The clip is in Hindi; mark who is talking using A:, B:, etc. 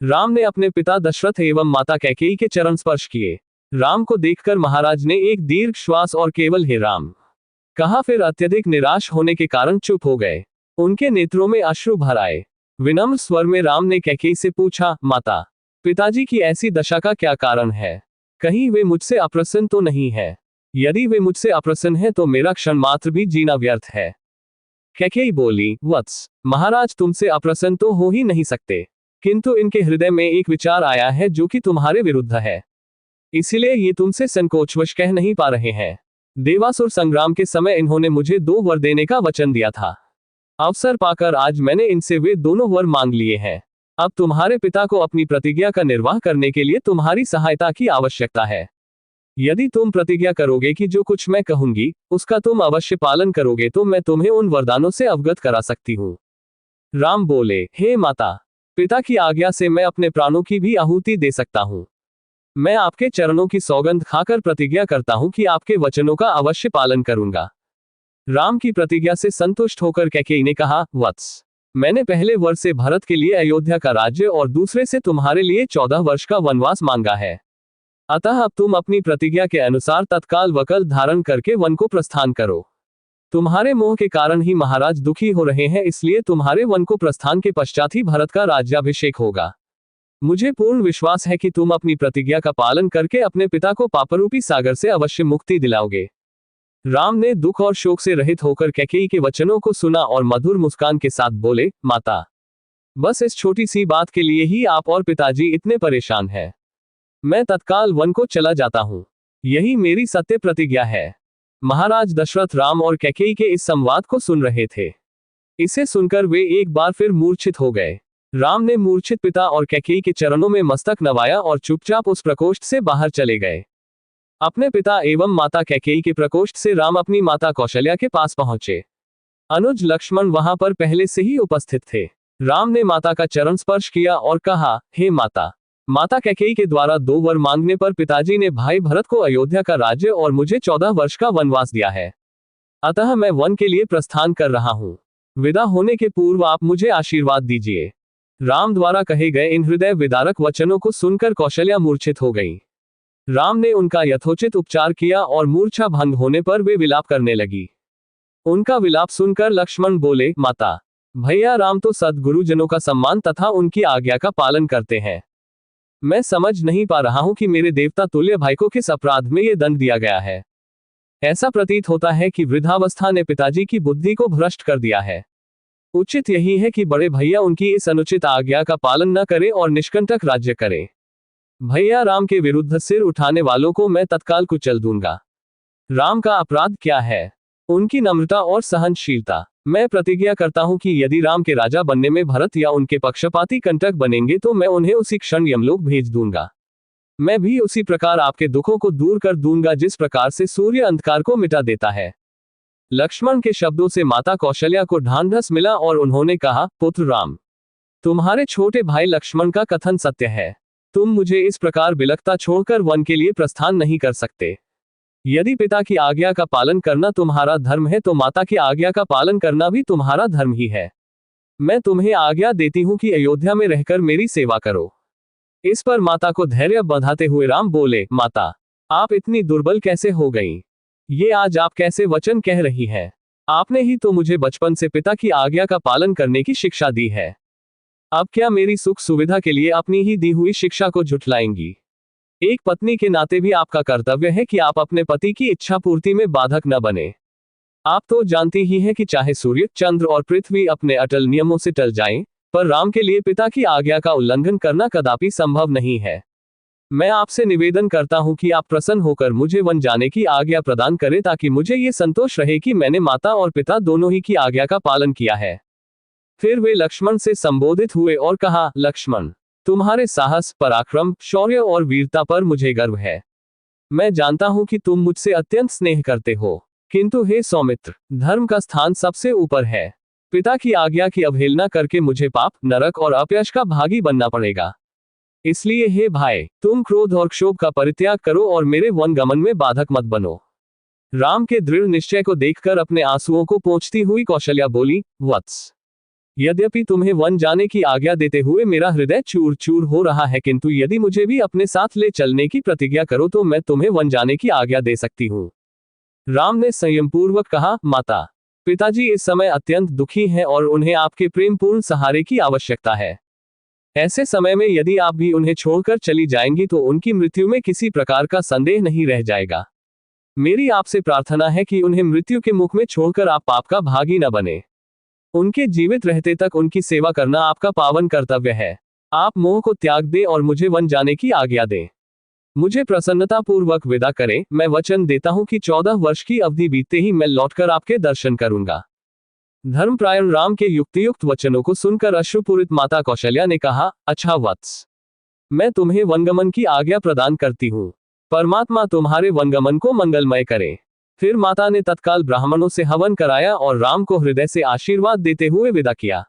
A: राम ने अपने पिता दशरथ एवं माता कैकेयी के चरण स्पर्श किए। राम को देखकर महाराज ने एक दीर्घ श्वास और केवल हे राम कहा, फिर अत्यधिक निराश होने के कारण चुप हो गए। उनके नेत्रों में अश्रु भर आए। विनम्र स्वर में राम ने कैकेयी से पूछा, माता, पिताजी की ऐसी दशा का क्या कारण है? कहीं वे मुझसे अप्रसन्न तो नहीं है? यदि वे मुझसे अप्रसन्न है तो मेरा क्षण मात्र भी जीना व्यर्थ है। कैकेयी बोली, वत्स, महाराज तुमसे अप्रसन्न तो हो ही नहीं सकते, किंतु इनके हृदय में एक विचार आया है जो कि तुम्हारे विरुद्ध है, इसलिए ये तुमसे संकोचवश कह नहीं पा रहे हैं। देवासुर संग्राम के समय इन्होंने मुझे 2 वर देने का वचन दिया था। अवसर पाकर आज मैंने इनसे वे दोनों वर मांग लिए हैं। अब तुम्हारे पिता को अपनी प्रतिज्ञा का निर्वाह करने के लिए तुम्हारी सहायता की आवश्यकता है। यदि तुम प्रतिज्ञा करोगे कि जो कुछ मैं कहूंगी उसका तुम अवश्य पालन करोगे तो मैं तुम्हें उन वरदानों से अवगत करा सकती हूँ। राम बोले, हे माता, पिता की आज्ञा से मैं अपने प्राणों की भी आहुति दे सकता हूँ। मैं आपके चरणों की सौगंध खाकर प्रतिज्ञा करता हूँ कि आपके वचनों का अवश्य पालन करूंगा। राम की प्रतिज्ञा से संतुष्ट होकर कैकेयी ने कहा, वत्स, मैंने पहले वर से भरत के लिए अयोध्या का राज्य और दूसरे से तुम्हारे लिए 14 वर्ष का वनवास मांगा है। अतः अब तुम अपनी प्रतिज्ञा के अनुसार तत्काल वकल धारण करके वन को प्रस्थान करो। तुम्हारे मोह के कारण ही महाराज दुखी हो रहे हैं, इसलिए तुम्हारे वन को प्रस्थान के पश्चात ही भरत का राज्याभिषेक होगा। मुझे पूर्ण विश्वास है कि तुम अपनी प्रतिज्ञा का पालन करके अपने पिता को पापरूपी सागर से अवश्य मुक्ति दिलाओगे। राम ने दुख और शोक से रहित होकर कैकेयी के वचनों को सुना और मधुर मुस्कान के साथ बोले, माता, बस इस छोटी सी बात के लिए ही आप और पिताजी इतने परेशान हैं। मैं तत्काल वन को चला जाता हूं। यही मेरी सत्य प्रतिज्ञा है। महाराज दशरथ राम और कैकेयी के इस संवाद को सुन रहे थे। इसे सुनकर वे एक बार फिर मूर्छित हो गए। राम ने मूर्छित पिता और कैकेयी के चरणों में मस्तक नवाया और चुपचाप उस प्रकोष्ठ से बाहर चले गए। अपने पिता एवं माता कैकेयी के प्रकोष्ठ से राम अपनी माता कौशल्या के पास पहुंचे। अनुज लक्ष्मण वहां पर पहले से ही उपस्थित थे। राम ने माता का चरण स्पर्श किया और कहा, हे माता। माता कैकेयी के द्वारा 2 वर मांगने पर पिताजी ने भाई भरत को अयोध्या का राज्य और मुझे 14 वर्ष का वनवास दिया है। अतः मैं वन के लिए प्रस्थान कर रहा हूँ। विदा होने के पूर्व आप मुझे आशीर्वाद दीजिए। राम द्वारा कहे गए इन हृदय विदारक वचनों को सुनकर कौशल्या मूर्छित हो गई। राम ने उनका यथोचित उपचार किया और मूर्छा भंग होने पर वे विलाप करने लगी। उनका विलाप सुनकर लक्ष्मण बोले, माता, भैया राम तो सद्गुरुजनों का सम्मान तथा उनकी आज्ञा का पालन करते हैं। मैं समझ नहीं पा रहा हूं कि मेरे देवता तुल्य भाई को किस अपराध में ये दंड दिया गया है। ऐसा प्रतीत होता है कि वृद्धावस्था ने पिताजी की बुद्धि को भ्रष्ट कर दिया है। उचित यही है कि बड़े भैया उनकी इस अनुचित आज्ञा का पालन न करें और निष्कंटक राज्य करें। भैया राम के विरुद्ध सिर उठाने वालों को मैं तत्काल कुचल दूंगा। राम का अपराध क्या है? उनकी नम्रता और सहनशीलता। मैं प्रतिज्ञा करता हूं कि यदि राम के राजा बनने में भरत या उनके पक्षपाती कंटक बनेंगे तो मैं उन्हें उसी क्षण यमलोक भेज दूंगा। मैं भी उसी प्रकार आपके दुखों को दूर कर दूंगा जिस प्रकार से सूर्य अंधकार को मिटा देता है। लक्ष्मण के शब्दों से माता कौशल्या को ढांढस मिला और उन्होंने कहा, पुत्र राम, तुम्हारे छोटे भाई लक्ष्मण का कथन सत्य है। तुम मुझे इस प्रकार बिलखता छोड़कर वन के लिए प्रस्थान नहीं कर सकते। यदि पिता की आज्ञा का पालन करना तुम्हारा धर्म है तो माता की आज्ञा का पालन करना भी तुम्हारा धर्म ही है। मैं तुम्हें आज्ञा देती हूं कि अयोध्या में रहकर मेरी सेवा करो। इस पर माता को धैर्य बंधाते हुए राम बोले, माता, आप इतनी दुर्बल कैसे हो गईं? ये आज आप कैसे वचन कह रही हैं? आपने ही तो मुझे बचपन से पिता की आज्ञा का पालन करने की शिक्षा दी है। अब क्या मेरी सुख सुविधा के लिए अपनी ही दी हुई शिक्षा को झुठलाएंगी? एक पत्नी के नाते भी आपका कर्तव्य है कि आप अपने पति की इच्छा पूर्ति में बाधक न बने। आप तो जानती ही हैं कि चाहे सूर्य, चंद्र और पृथ्वी अपने अटल नियमों से टल जाएं, पर राम के लिए पिता की आज्ञा का उल्लंघन करना कदापि संभव नहीं है। मैं आपसे निवेदन करता हूं कि आप प्रसन्न होकर मुझे वन जाने की आज्ञा प्रदान करें ताकि मुझे ये संतोष रहे कि मैंने माता और पिता दोनों ही की आज्ञा का पालन किया है। फिर वे लक्ष्मण से संबोधित हुए और कहा, लक्ष्मण, तुम्हारे साहस, पराक्रम, शौर्य और वीरता पर मुझे गर्व है। मैं जानता हूं कि तुम मुझसे अत्यंत स्नेह करते हो, किंतु हे सौमित्र, धर्म का स्थान सबसे ऊपर है। पिता की आज्ञा की अवहेलना करके मुझे पाप, नरक और अपयश का भागी बनना पड़ेगा। इसलिए हे भाई, तुम क्रोध और क्षोभ का परित्याग करो और मेरे वन गमन में बाधक मत बनो। राम के दृढ़ निश्चय को देखकर अपने आंसुओं को पोंछती हुई कौशल्या बोली, वत्स, यद्यपि तुम्हें वन जाने की आज्ञा देते हुए मेरा हृदय चूर चूर हो रहा है, किंतु यदि मुझे भी अपने साथ ले चलने की प्रतिज्ञा करो तो मैं तुम्हें वन जाने की आज्ञा दे सकती हूँ। राम ने संयमपूर्वक कहा, माता, पिताजी इस समय अत्यंत दुखी हैं और उन्हें आपके प्रेमपूर्ण सहारे की आवश्यकता है। ऐसे समय में यदि आप भी उन्हें छोड़कर चली जाएंगी तो उनकी मृत्यु में किसी प्रकार का संदेह नहीं रह जाएगा। मेरी आपसे प्रार्थना है कि उन्हें मृत्यु के मुख में छोड़कर आप पाप का भागी न बने। उनके जीवित रहते तक उनकी सेवा करना आपका पावन कर्तव्य है। आप मोह को त्याग दें और मुझे वन जाने की आज्ञा दें। मुझे प्रसन्नतापूर्वक विदा करें। मैं वचन देता हूं कि 14 वर्ष की अवधि बीतते ही मैं लौटकर आपके दर्शन करूंगा। धर्मप्रायण राम के युक्तियुक्त वचनों को सुनकर अश्रुपूरित माता कौशल्या ने कहा, अच्छा वत्स, मैं तुम्हें वनगमन की आज्ञा प्रदान करती हूँ। परमात्मा तुम्हारे वनगमन को मंगलमय करे। फिर माता ने तत्काल ब्राह्मणों से हवन कराया और राम को हृदय से आशीर्वाद देते हुए विदा किया।